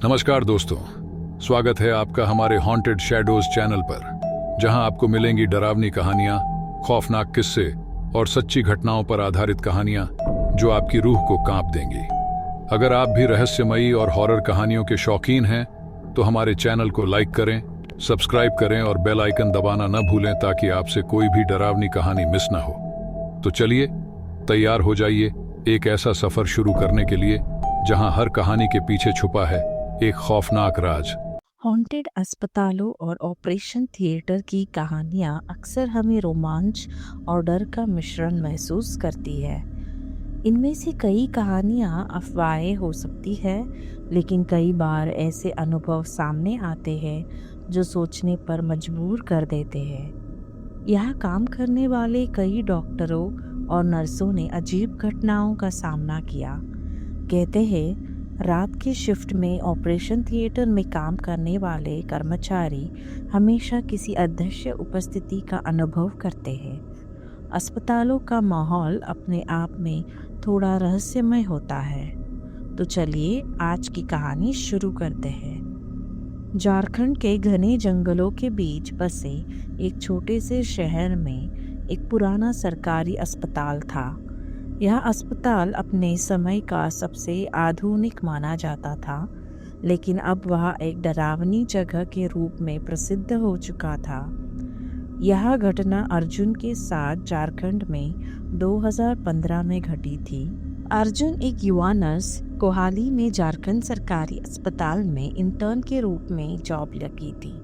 नमस्कार दोस्तों, स्वागत है आपका हमारे हॉन्टेड शैडोज चैनल पर, जहां आपको मिलेंगी डरावनी कहानियां, खौफनाक किस्से और सच्ची घटनाओं पर आधारित कहानियां जो आपकी रूह को कांप देंगी। अगर आप भी रहस्यमयी और हॉरर कहानियों के शौकीन हैं तो हमारे चैनल को लाइक करें, सब्सक्राइब करें और बेल आइकन दबाना न भूलें ताकि आपसे कोई भी डरावनी कहानी मिस ना हो। तो चलिए तैयार हो जाइए एक ऐसा सफर शुरू करने के लिए जहां हर कहानी के पीछे छुपा है एक खौफनाक राज। हॉन्टेड अस्पतालों और ऑपरेशन थिएटर की कहानियाँ अक्सर हमें रोमांच और डर का मिश्रण महसूस करती है। इनमें से कई कहानियाँ अफवाहें हो सकती है, लेकिन कई बार ऐसे अनुभव सामने आते हैं जो सोचने पर मजबूर कर देते हैं। यहाँ काम करने वाले कई डॉक्टरों और नर्सों ने अजीब घटनाओं का सामना किया। कहते हैं रात की शिफ्ट में ऑपरेशन थिएटर में काम करने वाले कर्मचारी हमेशा किसी अदृश्य उपस्थिति का अनुभव करते हैं। अस्पतालों का माहौल अपने आप में थोड़ा रहस्यमय होता है। तो चलिए आज की कहानी शुरू करते हैं। झारखंड के घने जंगलों के बीच बसे एक छोटे से शहर में एक पुराना सरकारी अस्पताल था। यह अस्पताल अपने समय का सबसे आधुनिक माना जाता था, लेकिन अब वह एक डरावनी जगह के रूप में प्रसिद्ध हो चुका था। यह घटना अर्जुन के साथ झारखंड में 2015 में घटी थी। अर्जुन एक युवा नर्स कोहाली में झारखंड सरकारी अस्पताल में इंटर्न के रूप में जॉब लगी थी।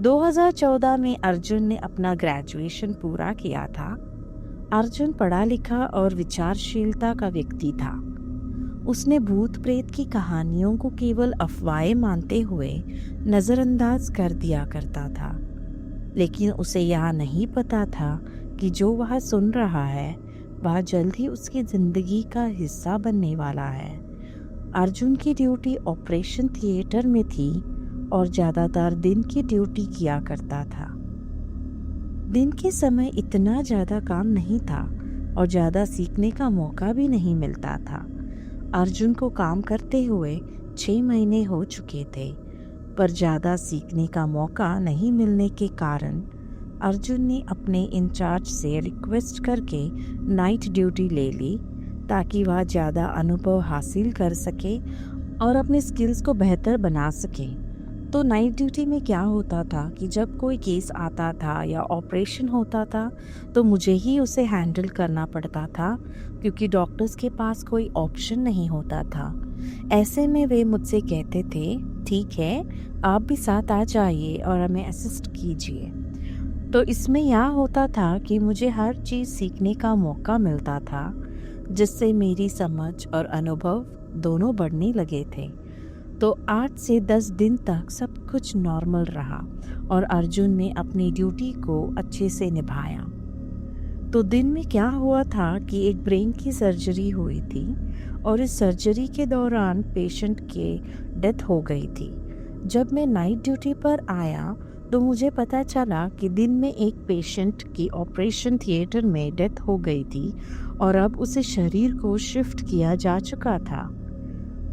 2014 में अर्जुन ने अपना ग्रेजुएशन पूरा किया था। अर्जुन पढ़ा लिखा और विचारशीलता का व्यक्ति था। उसने भूत प्रेत की कहानियों को केवल अफवाहें मानते हुए नज़रअंदाज कर दिया करता था, लेकिन उसे यह नहीं पता था कि जो वह सुन रहा है वह जल्द ही उसकी ज़िंदगी का हिस्सा बनने वाला है। अर्जुन की ड्यूटी ऑपरेशन थिएटर में थी और ज़्यादातर दिन की ड्यूटी किया करता था। दिन के समय इतना ज़्यादा काम नहीं था और ज़्यादा सीखने का मौका भी नहीं मिलता था। अर्जुन को काम करते हुए 6 महीने हो चुके थे, पर ज़्यादा सीखने का मौका नहीं मिलने के कारण अर्जुन ने अपने इंचार्ज से रिक्वेस्ट करके नाइट ड्यूटी ले ली ताकि वह ज़्यादा अनुभव हासिल कर सके और अपने स्किल्स को बेहतर बना सके। तो नाइट ड्यूटी में क्या होता था कि जब कोई केस आता था या ऑपरेशन होता था तो मुझे ही उसे हैंडल करना पड़ता था, क्योंकि डॉक्टर्स के पास कोई ऑप्शन नहीं होता था। ऐसे में वे मुझसे कहते थे, ठीक है आप भी साथ आ जाइए और हमें असिस्ट कीजिए। तो इसमें यह होता था कि मुझे हर चीज़ सीखने का मौका मिलता था, जिससे मेरी समझ और अनुभव दोनों बढ़ने लगे थे। तो 8 से 10 दिन तक सब कुछ नॉर्मल रहा और अर्जुन ने अपनी ड्यूटी को अच्छे से निभाया। तो दिन में क्या हुआ था कि एक ब्रेन की सर्जरी हुई थी और इस सर्जरी के दौरान पेशेंट के डेथ हो गई थी। जब मैं नाइट ड्यूटी पर आया तो मुझे पता चला कि दिन में एक पेशेंट की ऑपरेशन थिएटर में डेथ हो गई थी और अब उसे शरीर को शिफ्ट किया जा चुका था।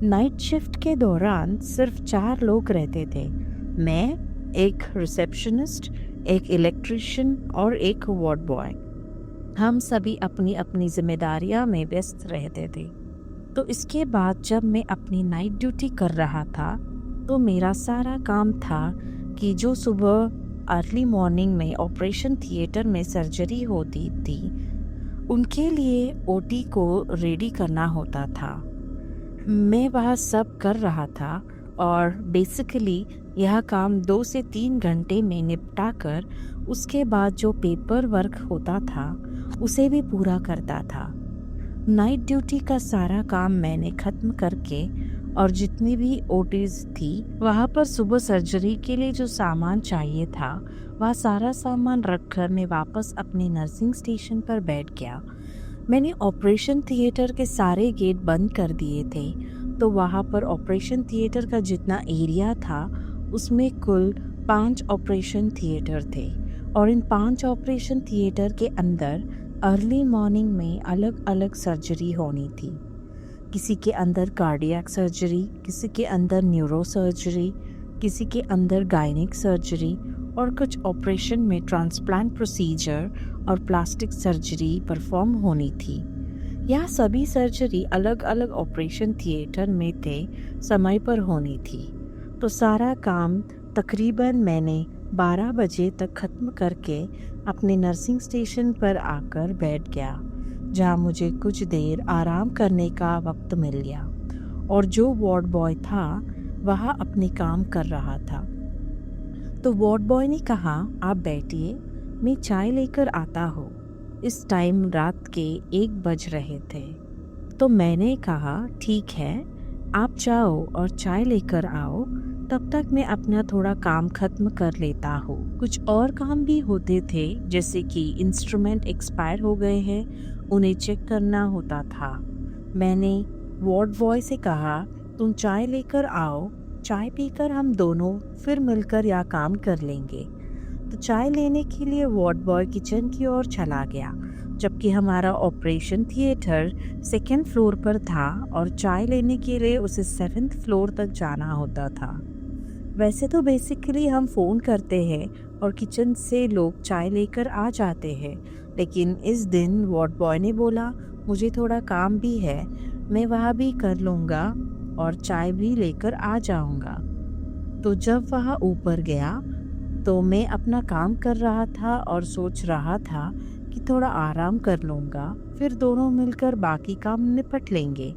नाइट शिफ्ट के दौरान सिर्फ 4 लोग रहते थे, मैं, एक रिसेप्शनिस्ट, एक इलेक्ट्रिशियन और एक वार्ड बॉय। हम सभी अपनी अपनी जिम्मेदारियां में व्यस्त रहते थे। तो इसके बाद जब मैं अपनी नाइट ड्यूटी कर रहा था तो मेरा सारा काम था कि जो सुबह अर्ली मॉर्निंग में ऑपरेशन थिएटर में सर्जरी होती थी उनके लिए ओटी को रेडी करना होता था। मैं वह सब कर रहा था और बेसिकली यह काम 2 से 3 घंटे में निपटा कर उसके बाद जो पेपर वर्क होता था उसे भी पूरा करता था। नाइट ड्यूटी का सारा काम मैंने ख़त्म करके और जितनी भी ओटीज़ थी वहाँ पर सुबह सर्जरी के लिए जो सामान चाहिए था वह सारा सामान रखकर मैं वापस अपने नर्सिंग स्टेशन पर बैठ गया। मैंने ऑपरेशन थिएटर के सारे गेट बंद कर दिए थे। तो वहाँ पर ऑपरेशन थिएटर का जितना एरिया था उसमें कुल 5 ऑपरेशन थिएटर थे और इन 5 ऑपरेशन थिएटर के अंदर अर्ली मॉर्निंग में अलग अलग सर्जरी होनी थी। किसी के अंदर कार्डियक सर्जरी, किसी के अंदर न्यूरो सर्जरी, किसी के अंदर गायनिक सर्जरी और कुछ ऑपरेशन में ट्रांसप्लांट प्रोसीजर और प्लास्टिक सर्जरी परफॉर्म होनी थी। यह सभी सर्जरी अलग अलग ऑपरेशन थिएटर में थे, समय पर होनी थी। तो सारा काम तकरीबन मैंने 12 बजे तक ख़त्म करके अपने नर्सिंग स्टेशन पर आकर बैठ गया, जहाँ मुझे कुछ देर आराम करने का वक्त मिल गया। और जो वार्ड बॉय था वह अपने काम कर रहा था। तो वार्ड बॉय ने कहा, आप बैठिए, मैं चाय लेकर आता हूँ। इस टाइम रात के 1 बज रहे थे। तो मैंने कहा, ठीक है, आप जाओ और चाय लेकर आओ, तब तक मैं अपना थोड़ा काम ख़त्म कर लेता हूँ। कुछ और काम भी होते थे, जैसे कि इंस्ट्रूमेंट एक्सपायर हो गए हैं, उन्हें चेक करना होता था। मैंने वार्ड बॉय से कहा, तुम चाय लेकर आओ, चाय पीकर हम दोनों फिर मिलकर यह काम कर लेंगे। तो चाय लेने के लिए वार्ड बॉय किचन की ओर चला गया, जबकि हमारा ऑपरेशन थिएटर 2nd फ्लोर पर था और चाय लेने के लिए उसे 7th फ्लोर तक जाना होता था। वैसे तो बेसिकली हम फ़ोन करते हैं और किचन से लोग चाय लेकर आ जाते हैं, लेकिन इस दिन वार्ड बॉय ने बोला, मुझे थोड़ा काम भी है, मैं वह भी कर लूँगा और चाय भी लेकर आ जाऊँगा। तो जब वह ऊपर गया तो मैं अपना काम कर रहा था और सोच रहा था कि थोड़ा आराम कर लूँगा, फिर दोनों मिलकर बाकी काम निपट लेंगे।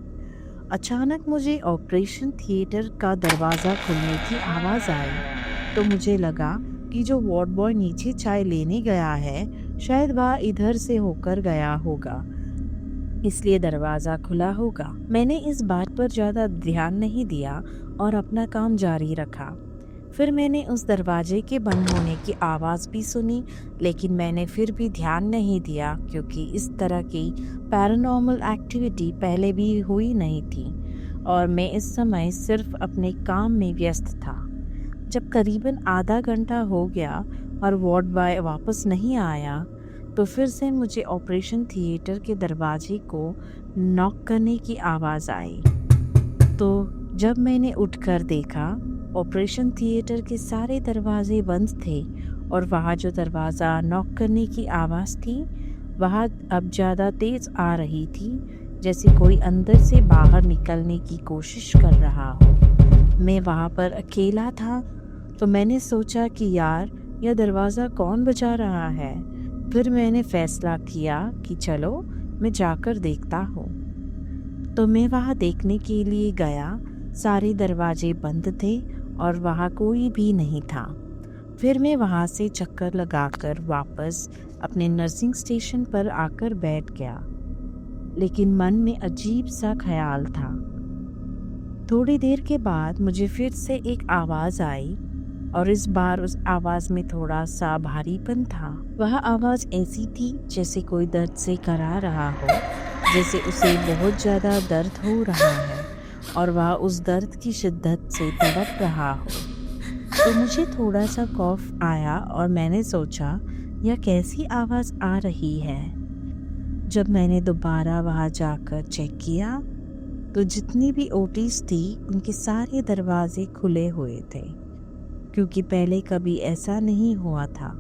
अचानक मुझे ऑपरेशन थिएटर का दरवाज़ा खुलने की आवाज़ आई। तो मुझे लगा कि जो वार्ड बॉय नीचे चाय लेने गया है, शायद वह इधर से होकर गया होगा, इसलिए दरवाज़ा खुला होगा। मैंने इस बात पर ज़्यादा ध्यान नहीं दिया और अपना काम जारी रखा। फिर मैंने उस दरवाजे के बंद होने की आवाज़ भी सुनी, लेकिन मैंने फिर भी ध्यान नहीं दिया, क्योंकि इस तरह की पैरानॉर्मल एक्टिविटी पहले भी हुई नहीं थी और मैं इस समय सिर्फ अपने काम में व्यस्त था। जब करीबन आधा घंटा हो गया और वार्ड बॉय वापस नहीं आया, तो फिर से मुझे ऑपरेशन थिएटर के दरवाजे को नॉक करने की आवाज़ आई। तो जब मैंने उठकर देखा, ऑपरेशन थिएटर के सारे दरवाजे बंद थे और वहाँ जो दरवाज़ा नॉक करने की आवाज़ थी, वह अब ज़्यादा तेज़ आ रही थी, जैसे कोई अंदर से बाहर निकलने की कोशिश कर रहा हो। मैं वहाँ पर अकेला था, तो मैंने सोचा कि यार, यह दरवाज़ा कौन बजा रहा है। फिर मैंने फैसला किया कि चलो मैं जाकर देखता हूँ। तो मैं वहाँ देखने के लिए गया। सारे दरवाजे बंद थे और वहाँ कोई भी नहीं था। फिर मैं वहाँ से चक्कर लगाकर वापस अपने नर्सिंग स्टेशन पर आकर बैठ गया, लेकिन मन में अजीब सा ख्याल था। थोड़ी देर के बाद मुझे फिर से एक आवाज़ आई और इस बार उस आवाज़ में थोड़ा सा भारीपन था। वह आवाज़ ऐसी थी जैसे कोई दर्द से करा रहा हो, जैसे उसे बहुत ज़्यादा दर्द हो रहा है और वह उस दर्द की शिद्दत से तड़प रहा हो। तो मुझे थोड़ा सा खौफ आया और मैंने सोचा, यह कैसी आवाज़ आ रही है। जब मैंने दोबारा वहाँ जाकर चेक किया, तो जितनी भी ओटीज़ थी, उनके सारे दरवाजे खुले हुए थे, क्योंकि पहले कभी ऐसा नहीं हुआ था।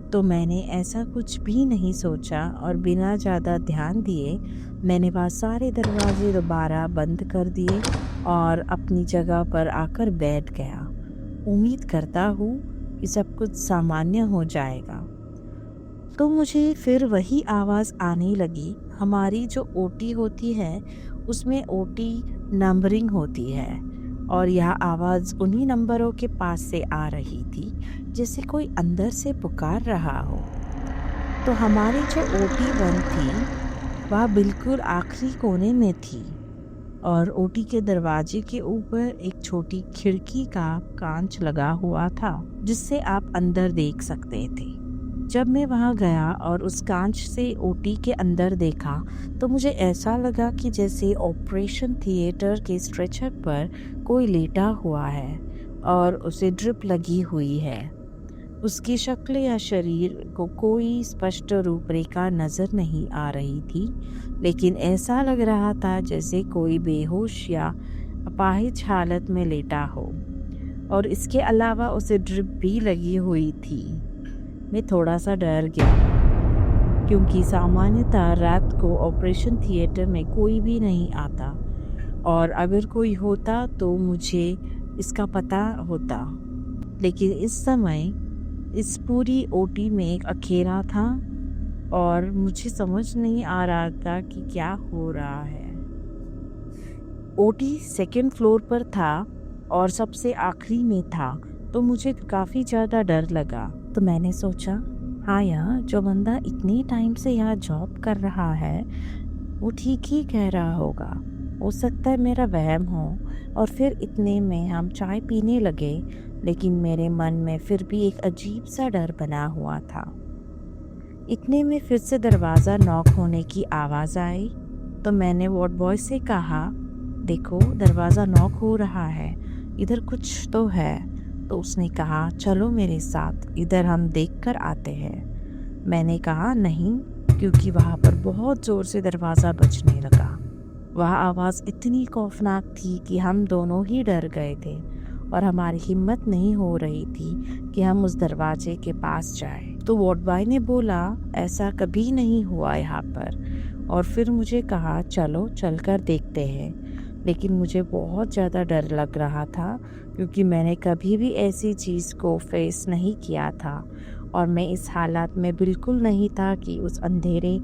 तो मैंने ऐसा कुछ भी नहीं सोचा और बिना ज़्यादा ध्यान दिए मैंने वह सारे दरवाजे दोबारा बंद कर दिए और अपनी जगह पर आकर बैठ गया, उम्मीद करता हूँ कि सब कुछ सामान्य हो जाएगा। तो मुझे फिर वही आवाज़ आने लगी। हमारी जो ओटी होती है, उसमें ओटी नंबरिंग होती है और यह आवाज़ उन्हीं नंबरों के पास से आ रही थी, जैसे कोई अंदर से पुकार रहा हो। तो हमारी जो ओटी 1 थी, वह बिल्कुल आखिरी कोने में थी और ओटी के दरवाजे के ऊपर एक छोटी खिड़की का कांच लगा हुआ था, जिससे आप अंदर देख सकते थे। जब मैं वहाँ गया और उस कांच से ओटी के अंदर देखा, तो मुझे ऐसा लगा कि जैसे ऑपरेशन थिएटर के स्ट्रेचर पर कोई लेटा हुआ है और उसे ड्रिप लगी हुई है। उसकी शक्ल या शरीर को कोई स्पष्ट रूपरेखा नजर नहीं आ रही थी, लेकिन ऐसा लग रहा था जैसे कोई बेहोश या अपाहिज हालत में लेटा हो, और इसके अलावा उसे ड्रिप भी लगी हुई थी। मैं थोड़ा सा डर गया, क्योंकि सामान्यतः रात को ऑपरेशन थिएटर में कोई भी नहीं आता, और अगर कोई होता तो मुझे इसका पता होता। लेकिन इस समय इस पूरी ओटी में एक अकेला था, और मुझे समझ नहीं आ रहा था कि क्या हो रहा है। ओटी सेकंड फ्लोर पर था और सबसे आखिरी में था, तो मुझे काफ़ी ज़्यादा डर लगा। तो मैंने सोचा, हाँ यार, जो बंदा इतने टाइम से यहाँ जॉब कर रहा है वो ठीक ही कह रहा होगा। हो सकता है मेरा वहम हो। और फिर इतने में हम चाय पीने लगे, लेकिन मेरे मन में फिर भी एक अजीब सा डर बना हुआ था। इतने में फिर से दरवाज़ा नॉक होने की आवाज़ आई, तो मैंने वार्ड बॉय से कहा, देखो दरवाज़ा नॉक हो रहा है, इधर कुछ तो है। तो उसने कहा, चलो मेरे साथ, इधर हम देख कर आते हैं। मैंने कहा नहीं, क्योंकि वहाँ पर बहुत ज़ोर से दरवाज़ा बजने लगा। वह आवाज़ इतनी खौफनाक थी कि हम दोनों ही डर गए थे, और हमारी हिम्मत नहीं हो रही थी कि हम उस दरवाजे के पास जाएं। तो वार्ड बॉय ने बोला, ऐसा कभी नहीं हुआ यहाँ पर। और फिर मुझे कहा, चलो चलकर देखते हैं। लेकिन मुझे बहुत ज़्यादा डर लग रहा था, क्योंकि मैंने कभी भी ऐसी चीज़ को फेस नहीं किया था, और मैं इस हालत में बिल्कुल नहीं था कि उस अंधेरे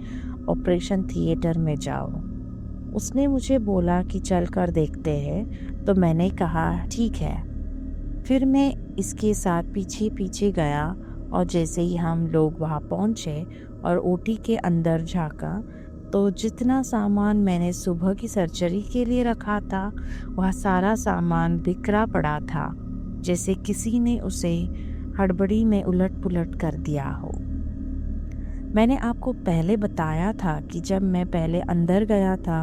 ऑपरेशन थिएटर में जाऊँ। उसने मुझे बोला कि चल कर देखते हैं, तो मैंने कहा ठीक है। फिर मैं इसके साथ पीछे पीछे गया, और जैसे ही हम लोग वहाँ पहुँचे और ओटी के अंदर झाँका, तो जितना सामान मैंने सुबह की सर्जरी के लिए रखा था वह सारा सामान बिखरा पड़ा था, जैसे किसी ने उसे हड़बड़ी में उलट पुलट कर दिया हो। मैंने आपको पहले बताया था कि जब मैं पहले अंदर गया था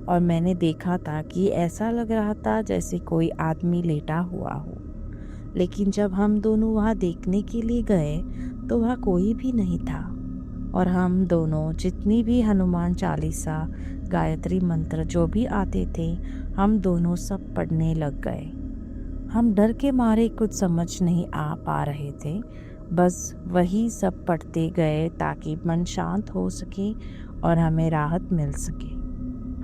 और मैंने देखा था कि ऐसा लग रहा था जैसे कोई आदमी लेटा हुआ हो, लेकिन जब हम दोनों वहाँ देखने के लिए गए तो वहाँ कोई भी नहीं था, और हम दोनों जितनी भी हनुमान चालीसा, गायत्री मंत्र जो भी आते थे, हम दोनों सब पढ़ने लग गए। हम डर के मारे कुछ समझ नहीं आ पा रहे थे, बस वही सब पढ़ते गए ताकि मन शांत हो सके और हमें राहत मिल सके।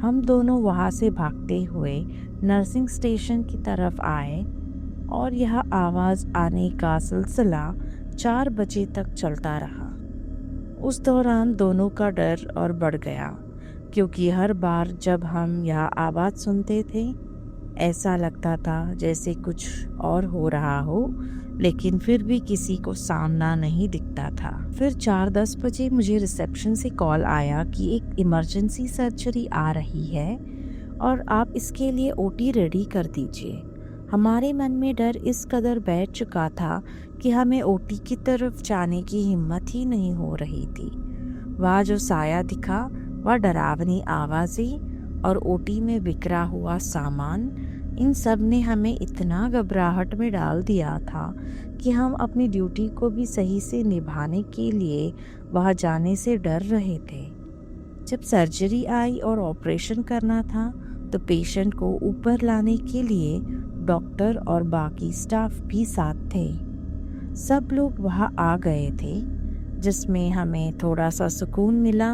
हम दोनों वहाँ से भागते हुए नर्सिंग स्टेशन की तरफ आए, और यह आवाज़ आने का सिलसिला 4 बजे तक चलता रहा। उस दौरान दोनों का डर और बढ़ गया, क्योंकि हर बार जब हम यह आवाज़ सुनते थे ऐसा लगता था जैसे कुछ और हो रहा हो, लेकिन फिर भी किसी को सामना नहीं दिखता था। फिर 4:10 बजे मुझे रिसेप्शन से कॉल आया कि एक इमरजेंसी सर्जरी आ रही है और आप इसके लिए ओटी रेडी कर दीजिए। हमारे मन में डर इस कदर बैठ चुका था कि हमें ओटी की तरफ जाने की हिम्मत ही नहीं हो रही थी। वह जो साया दिखा, वह डरावनी आवाज़ें और ओटी में बिखरा हुआ सामान, इन सब ने हमें इतना घबराहट में डाल दिया था कि हम अपनी ड्यूटी को भी सही से निभाने के लिए वहाँ जाने से डर रहे थे। जब सर्जरी आई और ऑपरेशन करना था तो पेशेंट को ऊपर लाने के लिए डॉक्टर और बाकी स्टाफ भी साथ थे। सब लोग वहाँ आ गए थे, जिसमें हमें थोड़ा सा सुकून मिला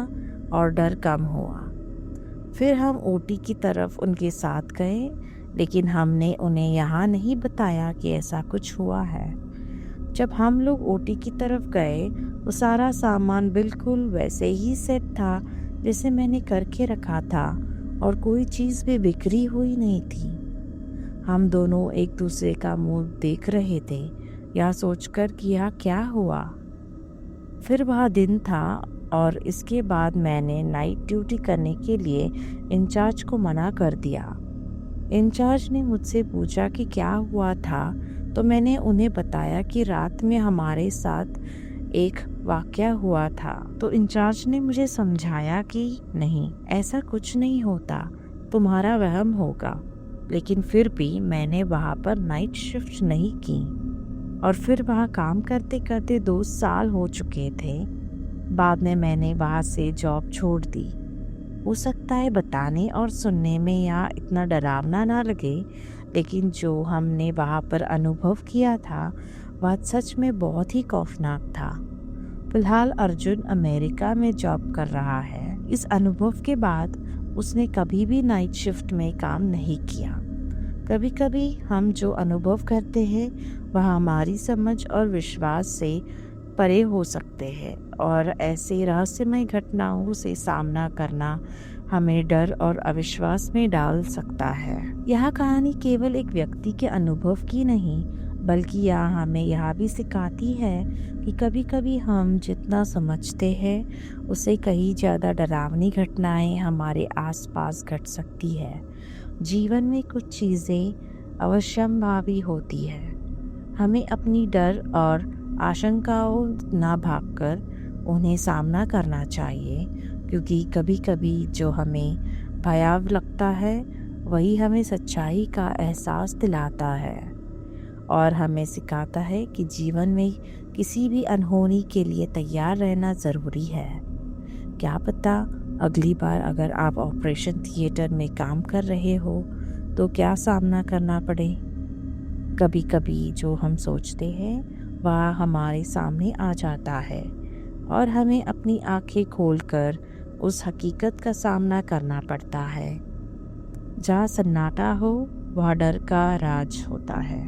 और डर कम हुआ। फिर हम ओटी की तरफ उनके साथ गए, लेकिन हमने उन्हें यहाँ नहीं बताया कि ऐसा कुछ हुआ है। जब हम लोग ओटी की तरफ गए तो सारा सामान बिल्कुल वैसे ही सेट था जैसे मैंने करके रखा था, और कोई चीज़ भी बिखरी हुई नहीं थी। हम दोनों एक दूसरे का मुंह देख रहे थे, यह सोचकर कि यह क्या हुआ। फिर वह दिन था और इसके बाद मैंने नाइट ड्यूटी करने के लिए इंचार्ज को मना कर दिया। इंचार्ज ने मुझसे पूछा कि क्या हुआ था, तो मैंने उन्हें बताया कि रात में हमारे साथ एक वाकया हुआ था। तो इंचार्ज ने मुझे समझाया कि नहीं, ऐसा कुछ नहीं होता, तुम्हारा वहम होगा। लेकिन फिर भी मैंने वहाँ पर नाइट शिफ्ट नहीं की। और फिर वहाँ काम करते करते 2 साल हो चुके थे। बाद में मैंने वहाँ से जॉब छोड़ दी। हो सकता है बताने और सुनने में यह इतना डरावना ना लगे, लेकिन जो हमने वहाँ पर अनुभव किया था वह सच में बहुत ही खौफनाक था। फिलहाल अर्जुन अमेरिका में जॉब कर रहा है। इस अनुभव के बाद उसने कभी भी नाइट शिफ्ट में काम नहीं किया। कभी कभी हम जो अनुभव करते हैं वह हमारी समझ और विश्वास से परे हो सकते हैं, और ऐसे रहस्यमय घटनाओं से सामना करना हमें डर और अविश्वास में डाल सकता है। यह कहानी केवल एक व्यक्ति के अनुभव की नहीं, बल्कि यह हमें यह भी सिखाती है कि कभी कभी हम जितना समझते हैं उससे कहीं ज़्यादा डरावनी घटनाएं हमारे आसपास घट सकती है। जीवन में कुछ चीज़ें अवश्यंभावी होती है। हमें अपनी डर और आशंकाओं ना भागकर उन्हें सामना करना चाहिए, क्योंकि कभी कभी जो हमें भयावह लगता है वही हमें सच्चाई का एहसास दिलाता है और हमें सिखाता है कि जीवन में किसी भी अनहोनी के लिए तैयार रहना ज़रूरी है। क्या पता अगली बार अगर आप ऑपरेशन थिएटर में काम कर रहे हो तो क्या सामना करना पड़े। कभी कभी जो हम सोचते हैं वह हमारे सामने आ जाता है और हमें अपनी आंखें खोलकर उस हकीकत का सामना करना पड़ता है। जहाँ सन्नाटा हो वहाँ डर का राज होता है।